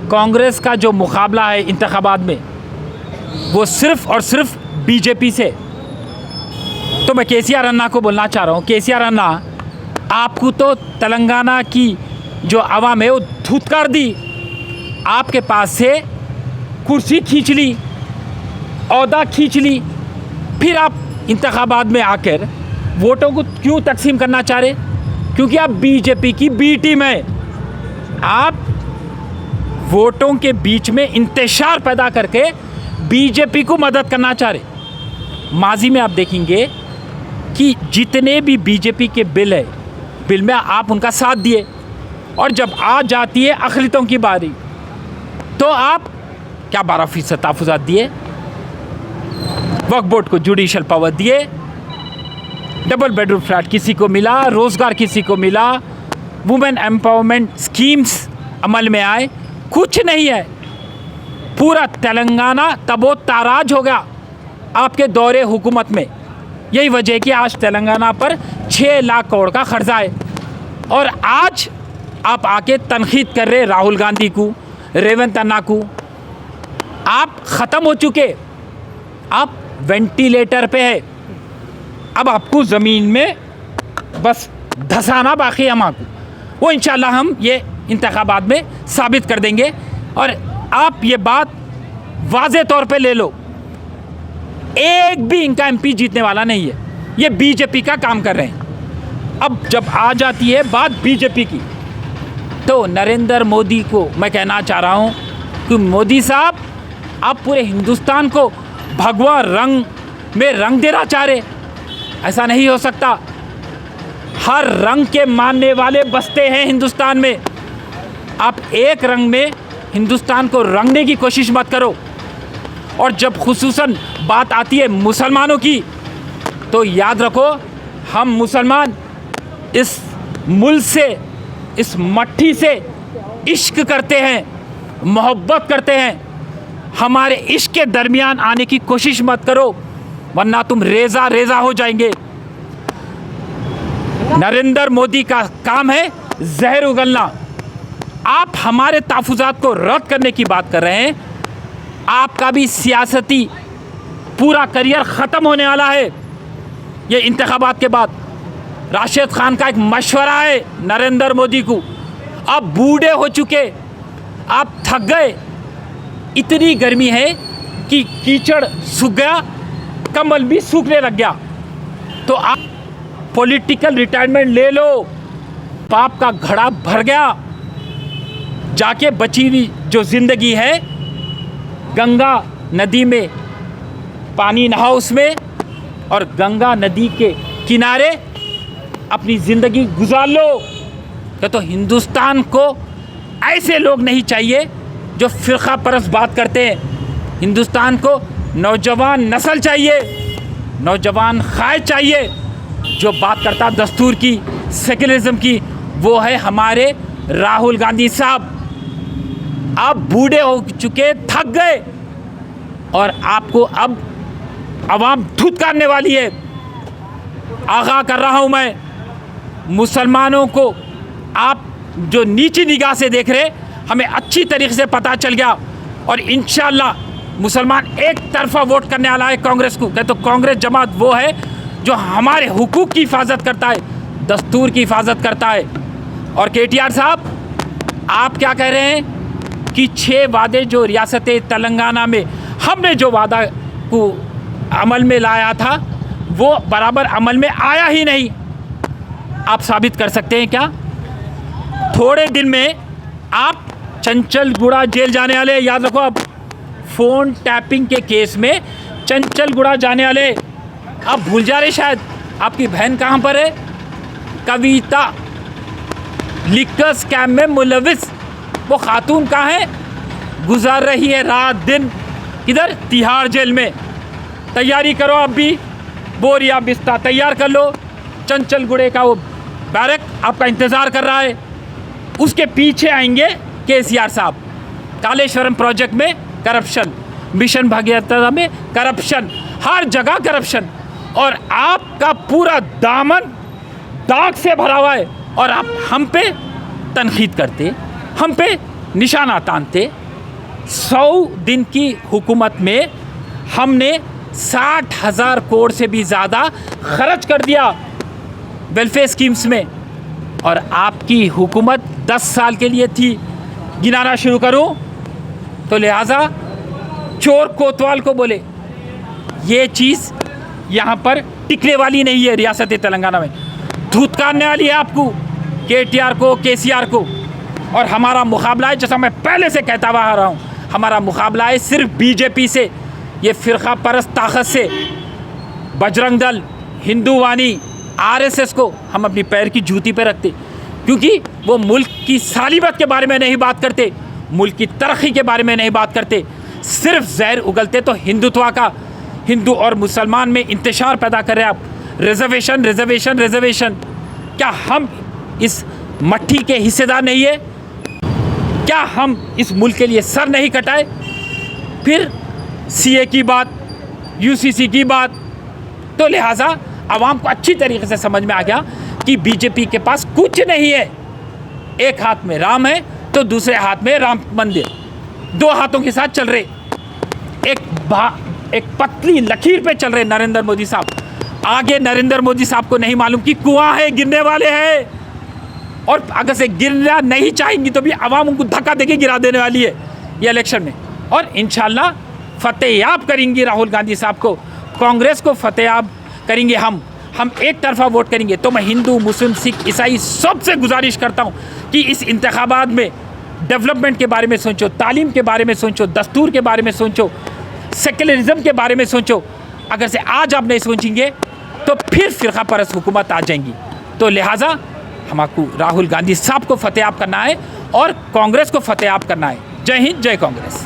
कांग्रेस का जो मुकाबला है इंतखाबात में वो सिर्फ और सिर्फ बीजेपी से। तो मैं केसीआर अन्ना को बोलना चाह रहा हूँ, केसीआर अन्ना, आपको तो तेलंगाना की जो आवाम है वो धुतकार दी, आपके पास से कुर्सी खींच ली, ओहदा खींच ली, फिर आप इंतखाबात में आकर वोटों को क्यों तकसीम करना चाह रहे? क्योंकि आप बीजेपी की बी टीम है। आप वोटों के बीच में इंतशार पैदा करके बीजेपी को मदद करना चाह रहे। माजी में आप देखेंगे कि जितने भी बीजेपी के बिल है, बिल में आप उनका साथ दिए, और जब आ जाती है अक़लियतों की बारी तो आप क्या 12% तहफ़्फ़ुज़ात दिए, वक्फ बोर्ड को जुडिशल पावर दिए, डबल बेडरूम फ्लैट किसी को मिला, रोज़गार किसी को मिला, वुमेन एम्पावरमेंट स्कीम्स अमल में आए, कुछ नहीं है। पूरा तेलंगाना तबो ताराज हो गया आपके दौरे हुकूमत में। यही वजह है कि आज तेलंगाना पर 6 लाख करोड़ का खर्चा है, और आज आप आके तनकीद कर रहे राहुल गांधी को, रेवंत अन्ना को। आप ख़त्म हो चुके, आप वेंटिलेटर पे है, अब आपको ज़मीन में बस धसाना बाकी है। हमको वो इंशाल्लाह हम ये इंतखाबात में साबित कर देंगे। और आप ये बात वाज़े तौर पे ले लो, एक भी इनका एमपी जीतने वाला नहीं है, ये बीजेपी का काम कर रहे हैं। अब जब आ जाती है बात बीजेपी की, तो नरेंद्र मोदी को मैं कहना चाह रहा हूँ कि मोदी साहब, आप पूरे हिंदुस्तान को भगवा रंग में रंग देना चाह रहे, ऐसा नहीं हो सकता। हर रंग के मानने वाले बसते हैं हिंदुस्तान में। आप एक रंग में हिंदुस्तान को रंगने की कोशिश मत करो। और जब खुसूसन बात आती है मुसलमानों की, तो याद रखो, हम मुसलमान इस मुल्क से, इस मट्टी से इश्क करते हैं, मोहब्बत करते हैं। हमारे इश्क के दरमियान आने की कोशिश मत करो, वरना तुम रेजा रेजा हो जाएंगे। नरेंद्र मोदी का काम है जहर उगलना। आप हमारे तहफ़्फ़ुज़ात को रद्द करने की बात कर रहे हैं। आपका भी सियासती पूरा करियर ख़त्म होने वाला है ये इंतखाबात के बाद। राशिद खान का एक मशवरा है नरेंद्र मोदी को, आप बूढ़े हो चुके, आप थक गए, इतनी गर्मी है कि कीचड़ सूख गया, कमल भी सूखने लग गया, तो आप पॉलिटिकल रिटायरमेंट ले लो। पाप का घड़ा भर गया, जाके बची हुई जो ज़िंदगी है गंगा नदी में पानी नहाओ उसमें, और गंगा नदी के किनारे अपनी ज़िंदगी गुजार लो। क्या तो हिंदुस्तान को ऐसे लोग नहीं चाहिए जो फ़िरक़ा परस्त बात करते हैं। हिंदुस्तान को नौजवान नस्ल चाहिए, नौजवान क़ायद चाहिए जो बात करता दस्तूर की, सेकुलरिज्म की। वो है हमारे राहुल गांधी साहब। आप बूढ़े हो चुके, थक गए, और आपको अब आवाम धुतकारने वाली है। आगाह कर रहा हूँ मैं, मुसलमानों को आप जो नीची निगाह से देख रहे, हमें अच्छी तरीके से पता चल गया, और इंशाअल्लाह मुसलमान एक तरफा वोट करने वाला है कांग्रेस को। तो कांग्रेस जमात वो है जो हमारे हुकूक की हिफाजत करता है, दस्तूर की हिफाजत करता है। और केटीआर साहब, आप क्या कह रहे हैं कि 6 वादे जो रियासत तेलंगाना में हमने जो वादा को अमल में लाया था वो बराबर अमल में आया ही नहीं। आप साबित कर सकते हैं क्या? थोड़े दिन में आप चंचलगुड़ा जेल जाने वाले, याद रखो। अब फ़ोन टैपिंग के केस में चंचलगुड़ा जाने वाले, आप भूल जा रहे शायद। आपकी बहन कहाँ पर है? कविता, लिकर स्कैम में मुलविस वो खातून कहाँ है? गुजार रही है रात दिन किधर? तिहाड़ जेल में। तैयारी करो, अब भी बोरिया बिस्ता तैयार कर लो। चंचलगुड़े का वो बैरक आपका इंतज़ार कर रहा है, उसके पीछे आएंगे केसीआर साहब। कालेश्वरम प्रोजेक्ट में करप्शन, मिशन भागीरथी में करप्शन, हर जगह करप्शन, और आपका पूरा दामन दाग से भरा हुआ है। और आप हम पे तनकीद करते, हम पे निशाना तानते। 100 दिन की हुकूमत में हमने 60,000 करोड़ से भी ज़्यादा खर्च कर दिया वेलफेयर स्कीम्स में, और आपकी हुकूमत 10 साल के लिए थी। गिनाना शुरू करूं तो लिहाजा चोर कोतवाल को बोले, ये चीज़ यहाँ पर टिकने वाली नहीं है। रियासत तेलंगाना में धुतकारने वाली है आपको, KTR को, KCR को। और हमारा मुकाबला है, जैसा मैं पहले से कहता हुआ आ रहा हूँ, हमारा मुकाबला है सिर्फ BJP से, ये फ़िरका परस्त ताकत से। बजरंग दल, हिंदूवानी, RSS को हम अपनी पैर की जूती पे रखते, क्योंकि वो मुल्क की सालिबत के बारे में नहीं बात करते, मुल्क की तरक्की के बारे में नहीं बात करते, सिर्फ जहर उगलते तो हिंदुत्व का, हिंदू और मुसलमान में इंतशार पैदा कर रहे हैं आप। रिजर्वेशन रिजर्वेशन रिजर्वेशन, क्या हम इस मट्टी के हिस्सेदार नहीं है? क्या हम इस मुल्क के लिए सर नहीं कटाए? फिर CA की बात, UCC की बात। तो लिहाजा आवाम को अच्छी तरीके से समझ में आ गया कि BJP के पास कुछ नहीं है। एक हाथ में राम है तो दूसरे हाथ में राम मंदिर, दो हाथों के साथ चल रहे, एक पतली लकीर पे चल रहे नरेंद्र मोदी साहब। आगे नरेंद्र मोदी साहब को नहीं मालूम कि कुआं है, गिरने वाले हैं, और अगर से गिरना नहीं चाहेंगी तो भी आवाम उनको धक्का देके गिरा देने वाली है ये इलेक्शन में। और इंशाल्लाह फतेहयाब करेंगी राहुल गांधी साहब को, कांग्रेस को फतेहयाब करेंगे हम एक तरफा वोट करेंगे। तो मैं हिंदू, मुस्लिम, सिख, ईसाई सबसे गुजारिश करता हूँ कि इस इंतखाबात में डेवलपमेंट के बारे में सोचो, तालीम के बारे में सोचो, दस्तूर के बारे में सोचो, सेकुलरिज्म के बारे में सोचो। अगर से आज आप नहीं सोचेंगे तो फिर फ़िरका परस्त हुकूमत आ जाएंगी। तो लिहाजा हमको राहुल गांधी साहब को फतेहयाब करना है और कांग्रेस को फतेहयाब करना है। जय हिंद, जय कांग्रेस।